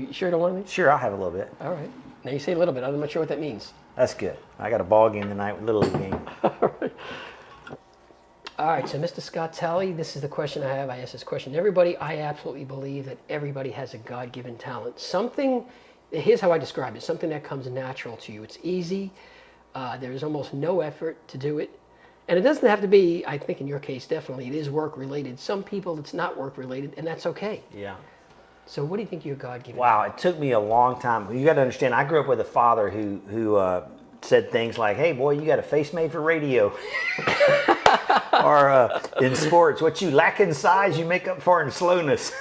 You sure don't want any? Sure, I'll have a little bit. All right. Now you say a little bit. I'm not sure what that means. That's good. I got a ball game tonight, Little League game. All right, so Mr. Scott Talley, this is the question I have. I ask this question to everybody. I absolutely believe that everybody has a God-given talent. Something, here's how I describe it, something that comes natural to you. It's easy. There's almost no effort to do it. And it doesn't have to be, I think in your case, definitely, it is work-related. Some people, it's not work-related, and that's okay. Yeah. So what do you think your God-given? Wow, it took me a long time. You got to understand, I grew up with a father who said things like, "Hey, boy, you got a face made for radio." Or in sports, what you lack in size, you make up for in slowness.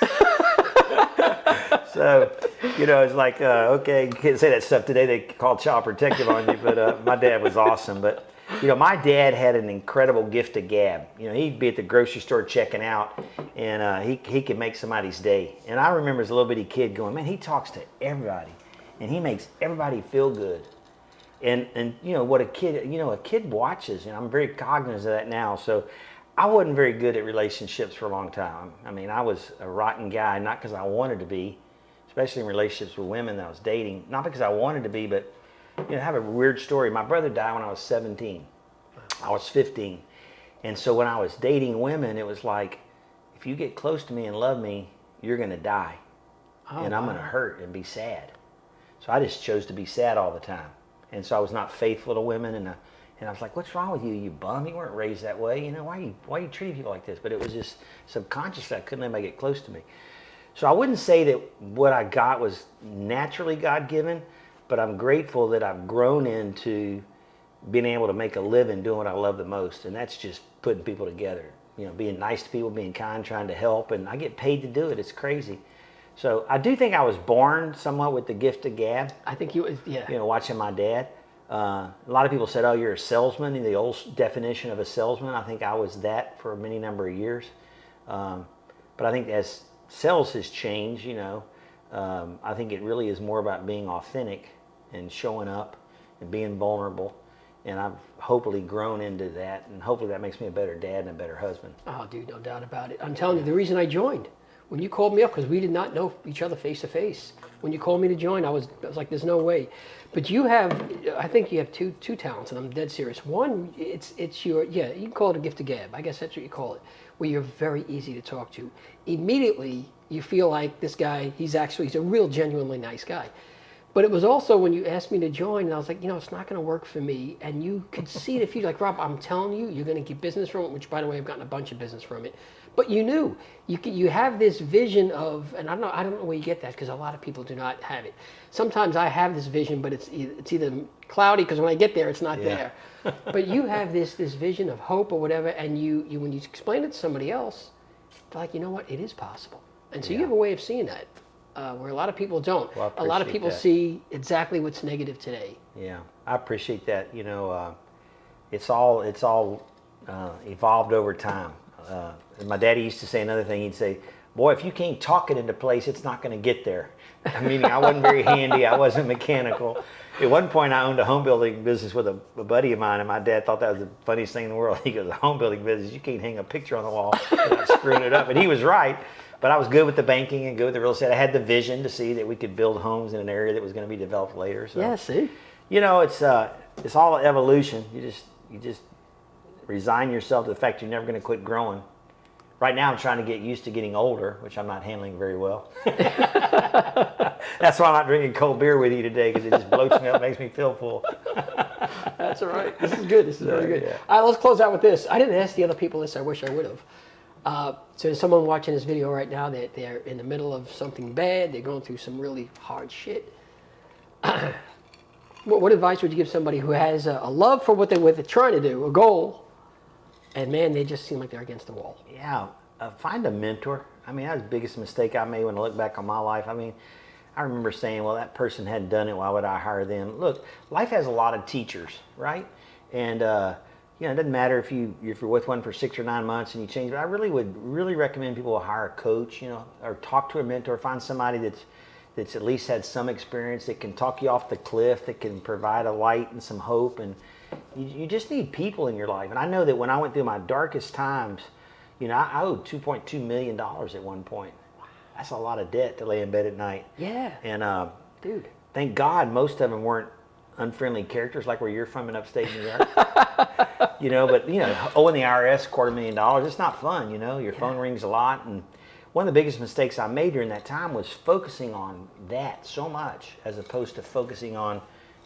So, it's like, okay, you can't say that stuff today. They call child protective on you, but my dad was awesome. But, my dad had an incredible gift of gab. He'd be at the grocery store checking out, and he could make somebody's day. And I remember as a little bitty kid going, man, he talks to everybody, and he makes everybody feel good. And what a kid watches, and I'm very cognizant of that now. So I wasn't very good at relationships for a long time. I mean, I was a rotten guy, not because I wanted to be, especially in relationships with women that I was dating, not because I wanted to be, but I have a weird story. My brother died when I was 17. I was 15. And so when I was dating women, it was like, if you get close to me and love me, you're going to die. And I'm going to hurt and be sad. So I just chose to be sad all the time. And so I was not faithful to women, and I was like, "What's wrong with you, you bum? You weren't raised that way. Why are you treating people like this?" But it was just subconsciously. I couldn't let anybody get close to me. So I wouldn't say that what I got was naturally God-given, but I'm grateful that I've grown into being able to make a living doing what I love the most, and that's just putting people together. Being nice to people, being kind, trying to help, and I get paid to do it. It's crazy. So I do think I was born somewhat with the gift of gab. I think you, yeah. Watching my dad. A lot of people said, "Oh, you're a salesman," the old definition of a salesman. I think I was that for a many number of years. But I think as sales has changed, I think it really is more about being authentic and showing up and being vulnerable. And I've hopefully grown into that, and hopefully that makes me a better dad and a better husband. Oh, dude, no doubt about it. I'm telling you, the reason I joined, when you called me up, because we did not know each other face to face. When you called me to join, I was like, there's no way. But I think you have two talents, and I'm dead serious. One, it's your, you can call it a gift of gab. I guess that's what you call it, where you're very easy to talk to. Immediately, you feel like this guy, he's a real genuinely nice guy. But it was also when you asked me to join, and I was like, it's not going to work for me. And you could see the future. Like, Rob, I'm telling you, you're going to get business from it, which, by the way, I've gotten a bunch of business from it. But you knew. You have this vision of, and I don't know where you get that, because a lot of people do not have it. Sometimes I have this vision, but it's either cloudy, because when I get there, it's not there. But you have this vision of hope or whatever, and you when you explain it to somebody else, they're like, you know what, it is possible. And so you have a way of seeing that. Where a lot of people don't. Well, a lot of people see exactly what's negative today. Yeah, I appreciate that. It's all evolved over time. My daddy used to say another thing. He'd say, "Boy, if you can't talk it into place, it's not going to get there." Meaning I wasn't very handy. I wasn't mechanical. At one point, I owned a home building business with a buddy of mine, and my dad thought that was the funniest thing in the world. He goes, "A home building business, you can't hang a picture on the wall without screwing it up." And he was right. But I was good with the banking and good with the real estate. I had the vision to see that we could build homes in an area that was going to be developed later. So, yeah, see? It's all evolution. You just resign yourself to the fact you're never going to quit growing. Right now I'm trying to get used to getting older, which I'm not handling very well. That's why I'm not drinking cold beer with you today, because it just bloats me up, makes me feel full. That's all right. This is good. This is very good. Yeah. All right, let's close out with this. I didn't ask the other people this. I wish I would have. So there's someone watching this video right now that they're in the middle of something bad. They're going through some really hard shit. What advice would you give somebody who has a love for what they're trying to do, a goal, and man, they just seem like they're against the wall? Yeah, find a mentor. I mean, that was the biggest mistake I made when I look back on my life. I mean, I remember saying, well, that person hadn't done it. Why would I hire them? Look, life has a lot of teachers, right? And it doesn't matter if you're with one for 6 or 9 months and you change. But I would recommend people hire a coach, or talk to a mentor. Find somebody that's at least had some experience, that can talk you off the cliff, that can provide a light and some hope. And you just need people in your life. And I know that when I went through my darkest times, I owed $2.2 million at one point. that's a lot of debt to lay in bed at night. Yeah. And Dude. thank God most of them weren't unfriendly characters like where you're from in upstate New York. But owing the IRS $250,000, it's not fun. Your phone rings a lot, and one of the biggest mistakes I made during that time was focusing on that so much as opposed to focusing on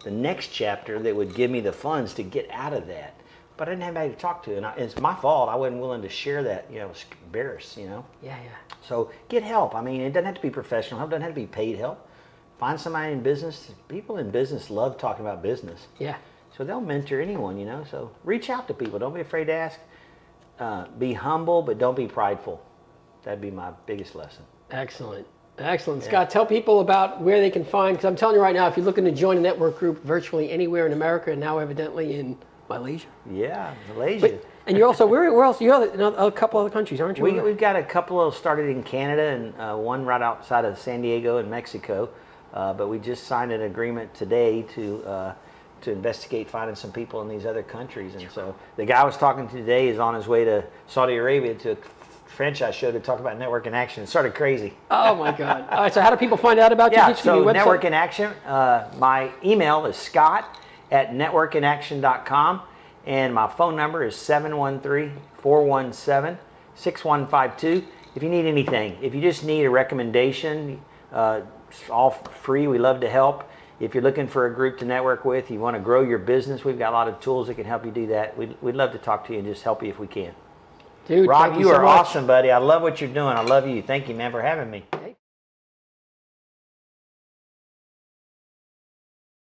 the next chapter that would give me the funds to get out of that. But I didn't have anybody to talk to, and it's my fault. I wasn't willing to share that. I was embarrassed. Yeah. So get help. I mean, it doesn't have to be professional help. It doesn't have to be paid help. Find somebody in business. People in business love talking about business. Yeah. So they'll mentor anyone. So reach out to people. Don't be afraid to ask. Be humble, but don't be prideful. That'd be my biggest lesson. Excellent. Scott, tell people about where they can find, because I'm telling you right now, if you're looking to join a network group virtually anywhere in America, and now evidently in Malaysia. Yeah, Malaysia. And you're also, where else? You're in a couple other countries, aren't you? We've got a couple of started in Canada and one right outside of San Diego in Mexico. But we just signed an agreement today to investigate finding some people in these other countries. And so the guy I was talking to today is on his way to Saudi Arabia to a franchise show to talk about Network in Action. It started crazy. Oh my God. All right, so how do people find out about you? Yeah, so Network in Action, my email is scott@networkinaction.com, and my phone number is 713-417-6152. If you need anything, if you just need a recommendation, it's all free. We love to help. If you're looking for a group to network with, you want to grow your business, we've got a lot of tools that can help you do that. We'd love to talk to you and just help you if we can. Dude, Rob, you so are much. awesome, buddy. I love what you're doing. I love you. Thank you, man, for having me.